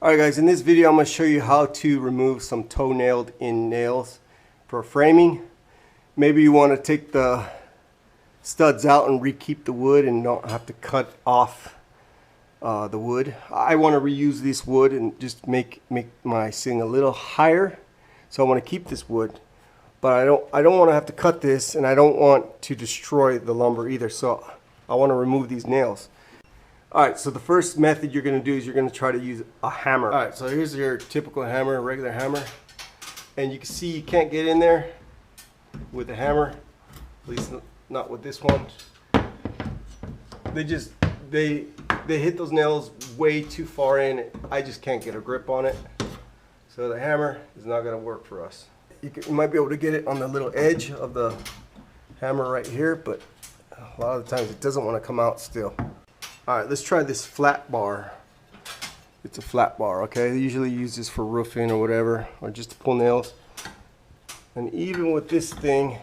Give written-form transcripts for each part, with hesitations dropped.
Alright guys, in this video I'm going to show you how to remove some toe-nailed in nails for framing. Maybe you want to take the studs out and re-keep the wood and don't have to cut off the wood. I want to reuse this wood and just make my ceiling a little higher. So I want to keep this wood, but I don't want to have to cut this, and I don't want to destroy the lumber either. So I want to remove these nails. Alright, so the first method you're going to do is you're going to try to use a hammer. Alright, so here's your typical hammer, regular hammer. And you can see you can't get in there with the hammer, at least not with this one. They hit those nails way too far in. I just can't get a grip on it. So the hammer is not going to work for us. You might be able to get it on the little edge of the hammer right here, but a lot of the times it doesn't want to come out still. Alright, let's try this flat bar. It's a flat bar, okay? They usually use this for roofing or whatever, or just to pull nails. And even with this thing,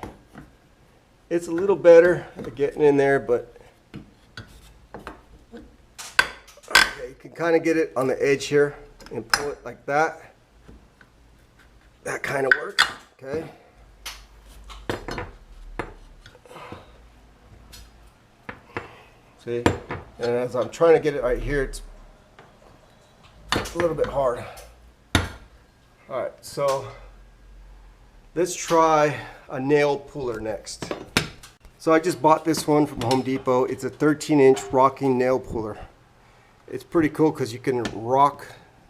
it's a little better at getting in there, but okay, you can kind of get it on the edge here and pull it like that. That kind of works, okay? See? And as I'm trying to get it right here, it's a little bit hard. Alright, so let's try a nail puller next. So I just bought this one from Home Depot. It's a 13-inch rocking nail puller. It's pretty cool because you can rock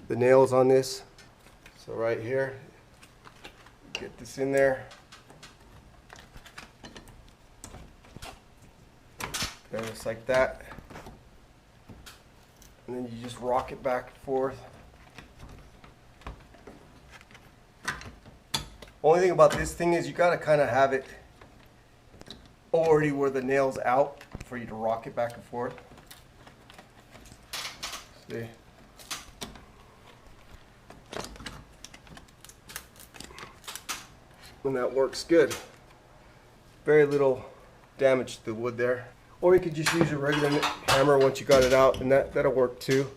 the nails on this. So right here, get this in there. And just like that. And then you just rock it back and forth. Only thing about this thing is you gotta kind of have it already where the nail's out for you to rock it back and forth. See? And that works good. Very little damage to the wood there. Or you could just use your regular hammer once you got it out, and that'll work too.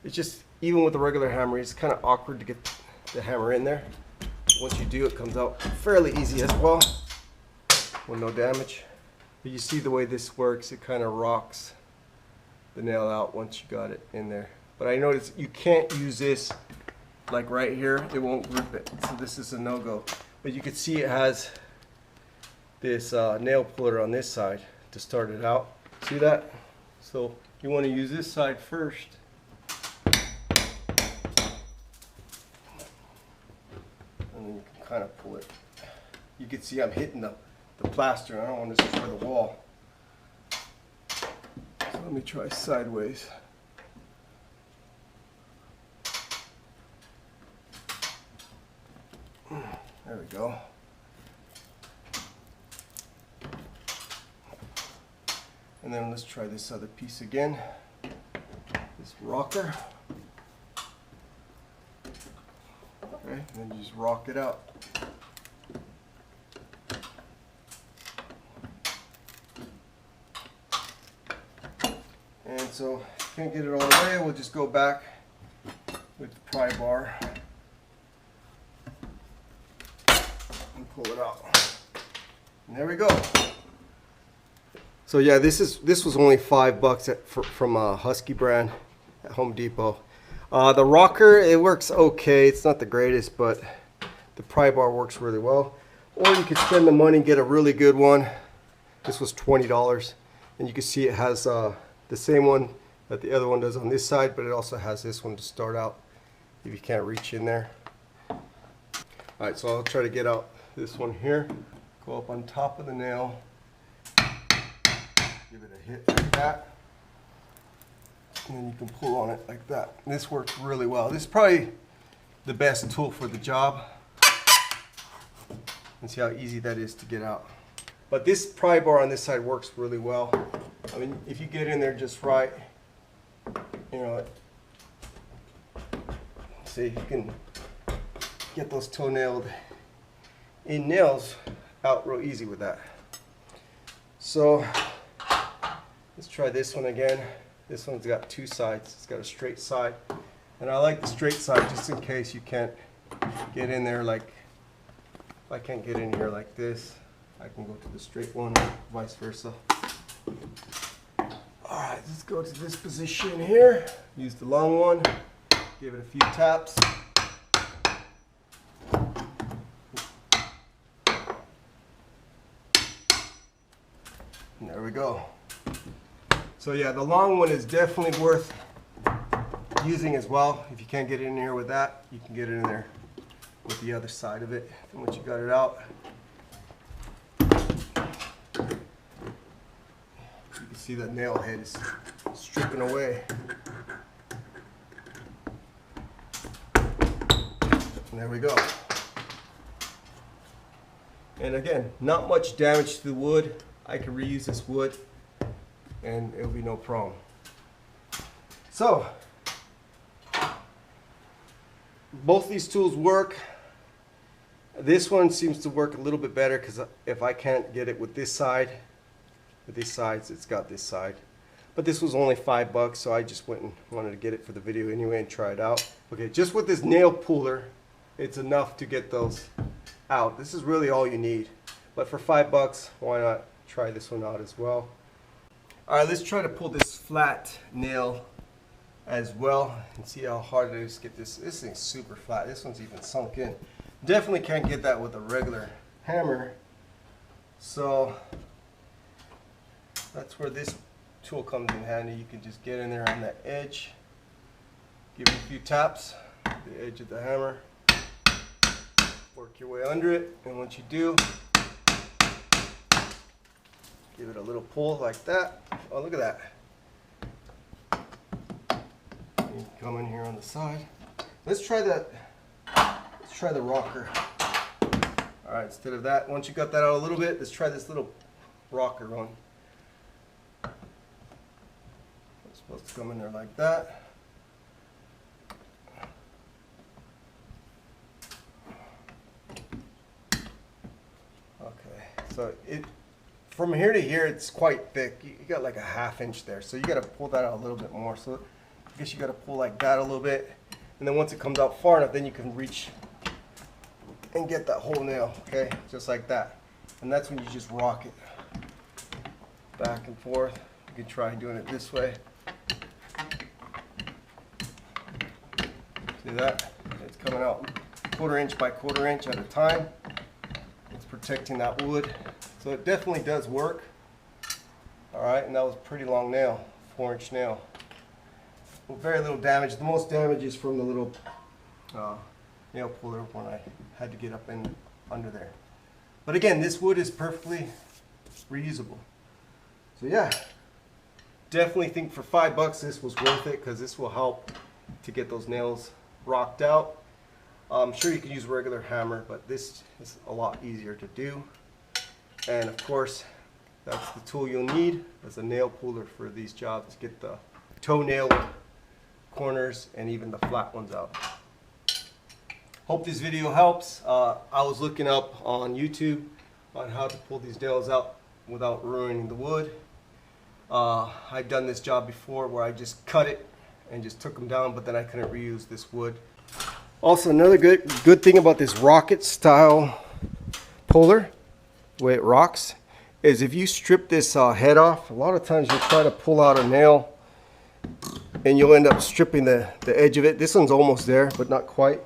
It's just, even with the regular hammer, it's kind of awkward to get the hammer in there. Once you do, it comes out fairly easy as well, with no damage. But you see the way this works, it kind of rocks the nail out once you got it in there. But I noticed you can't use this like right here, it won't grip it. So this is a no-go. But you can see it has this nail puller on this side to start it out. See that? So you want to use this side first. And then you can kind of pull it. You can see I'm hitting the plaster. I don't want to destroy the wall. So let me try sideways. There we go. And then let's try this other piece again, this rocker. Okay, and then you just rock it out. And so, if you can't get it all the way, we'll just go back with the pry bar and pull it out. And there we go. So yeah, this was only $5 from Husky brand at Home Depot. The rocker, it works okay. It's not the greatest, but the pry bar works really well. Or you could spend the money and get a really good one. This was $20, and you can see it has the same one that the other one does on this side, but it also has this one to start out if you can't reach in there. All right, so I'll try to get out this one here. Go up on top of the nail. Give it a hit like that, and then you can pull on it like that. And this works really well. This is probably the best tool for the job. And see how easy that is to get out. But this pry bar on this side works really well. I mean, if you get in there just right, you know, see, you can get those toe-nailed in nails out real easy with that. So let's try this one again. This one's got two sides. It's got a straight side And I like the straight side just in case you can't get in there, like if I can't get in here like this, I can go to the straight one or vice versa. Alright, let's go to this position here. Use the long one. Give it a few taps. And there we go. So yeah, the long one is definitely worth using as well. If you can't get in here with that, you can get in there with the other side of it. And once you got it out, you can see that nail head is stripping away. And there we go. And again, not much damage to the wood. I can reuse this wood and it'll be no problem. So, both these tools work. This one seems to work a little bit better because if I can't get it with this side, with these sides, it's got this side. But this was only $5, so I just went and wanted to get it for the video anyway and try it out. Okay, just with this nail puller, it's enough to get those out. This is really all you need. But for $5, why not try this one out as well? All right, let's try to pull this flat nail as well and see how hard it is to get this. This thing's super flat. This one's even sunk in. Definitely can't get that with a regular hammer. So that's where this tool comes in handy. You can just get in there on that edge, give it a few taps, the edge of the hammer, work your way under it, and once you do, give it a little pull like that. Oh, look at that. You come in here on the side. Let's try that. Let's try the rocker. All right, instead of that, once you got that out a little bit, let's try this little rocker one. It's supposed to come in there like that. Okay, so from here to here, it's quite thick. You got like a ½ inch there, so you got to pull that out a little bit more. So I guess you got to pull like that a little bit, and then once it comes out far enough, then you can reach and get that whole nail, okay, just like that. And that's when you just rock it back and forth. You can try doing it this way. See that? It's coming out 1/4 inch by 1/4 inch at a time. It's protecting that wood. So it definitely does work. All right, and that was a pretty long nail, 4-inch nail. Well, very little damage. The most damage is from the little nail puller when I had to get up in under there. But again, this wood is perfectly reusable. So yeah, definitely think for $5 this was worth it because this will help to get those nails rocked out. I'm sure you can use a regular hammer, but this is a lot easier to do. And of course, that's the tool you'll need as a nail puller for these jobs to get the toenail corners and even the flat ones out. Hope this video helps. I was looking up on YouTube on how to pull these nails out without ruining the wood. I've done this job before where I just cut it and just took them down, but then I couldn't reuse this wood. Also, another good thing about this rocket style puller, the way it rocks, is if you strip this head off, a lot of times you'll try to pull out a nail and you'll end up stripping the edge of it. This one's almost there, but not quite.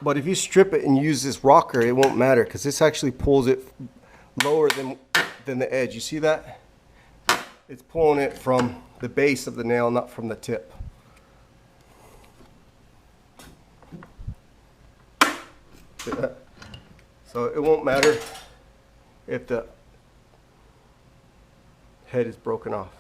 But if you strip it and use this rocker, it won't matter because this actually pulls it lower than the edge. You see that? It's pulling it from the base of the nail, not from the tip. See that? So it won't matter if the head is broken off.